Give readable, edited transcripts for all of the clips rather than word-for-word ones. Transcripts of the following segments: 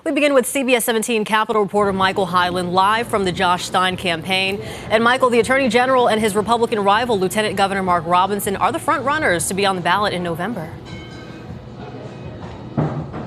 We begin with CBS 17 Capitol reporter Michael Hyland live from the Josh Stein campaign. And Michael, the Attorney General and his Republican rival, Lieutenant Governor Mark Robinson, are the front runners to be on the ballot in November.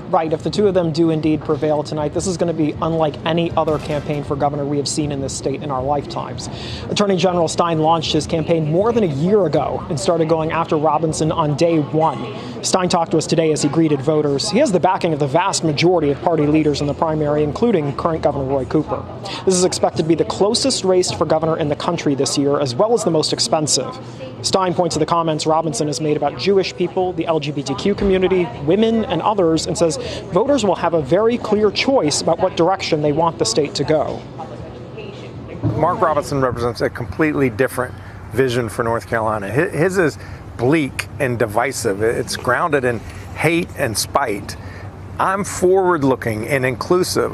Right. If the two of them do indeed prevail tonight, this is going to be unlike any other campaign for governor we have seen in this state in our lifetimes. Attorney General Stein launched his campaign more than a year ago and started going after Robinson on day one. Stein talked to us today as he greeted voters. He has the backing of the vast majority of party leaders in the primary, including current Governor Roy Cooper. This is expected to be the closest race for governor in the country this year, as well as the most expensive. Stein points to the comments Robinson has made about Jewish people, the LGBTQ community, women, and others, and says voters will have a very clear choice about what direction they want the state to go. Mark Robinson represents a completely different vision for North Carolina. His is bleak and divisive. It's grounded in hate and spite. I'm forward-looking and inclusive.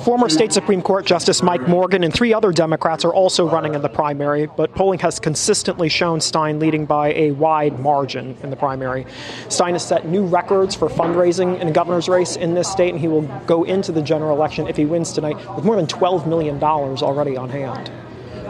Former state Supreme Court Justice Mike Morgan and three other Democrats are also running in the primary, but polling has consistently shown Stein leading by a wide margin in the primary. Stein has set new records for fundraising in the governor's race in this state, and he will go into the general election if he wins tonight with more than $12 million already on hand.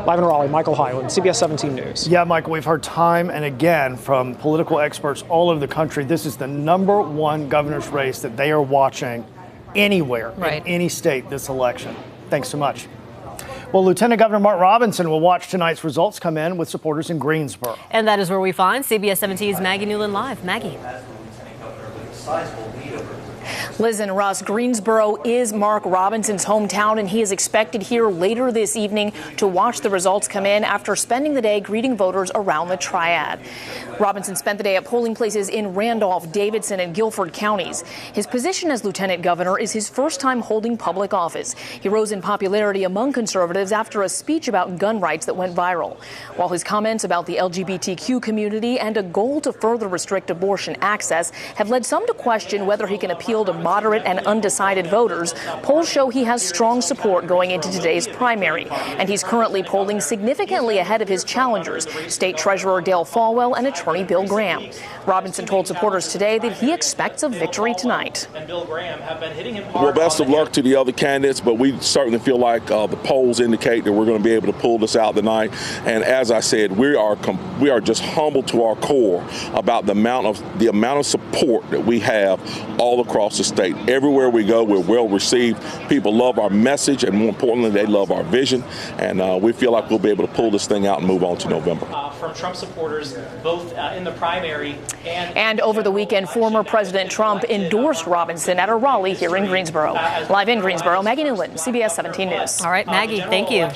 Live in Raleigh, Michael Hyland, CBS 17 News. Yeah, Michael, we've heard time and again from political experts all over the country. This is the #1 governor's race that they are watching anywhere in any state this election. Thanks so much. Well, Lieutenant Governor Mark Robinson will watch tonight's results come in with supporters in Greensboro. And that is where we find CBS 17's Maggie Newland live. Maggie. Liz and Russ, Greensboro is Mark Robinson's hometown, and he is expected here later this evening to watch the results come in after spending the day greeting voters around the Triad. Robinson spent the day at polling places in Randolph, Davidson, and Guilford counties. His position as lieutenant governor is his first time holding public office. He rose in popularity among conservatives after a speech about gun rights that went viral. While his comments about the LGBTQ community and a goal to further restrict abortion access have led some to question whether he can appeal to moderate and undecided voters, polls show he has strong support going into today's primary, and he's currently polling significantly ahead of his challengers, State Treasurer Dale Folwell and Attorney Bill Graham. Robinson told supporters today that he expects a victory tonight. Well, best of luck to the other candidates, but we certainly feel like the polls indicate that we're going to be able to pull this out tonight. And as I said, we are just humbled to our core about the amount of support that we have all across the state. Everywhere we go, we're well received. People love our message, and more importantly, they love our vision. And we feel like we'll be able to pull this thing out and move on to November. From Trump supporters, both in the primary and over the weekend, former President Trump endorsed Robinson at a rally here in Greensboro. Live in Greensboro, Maggie Newland, CBS 17 News. All right, Maggie, thank you.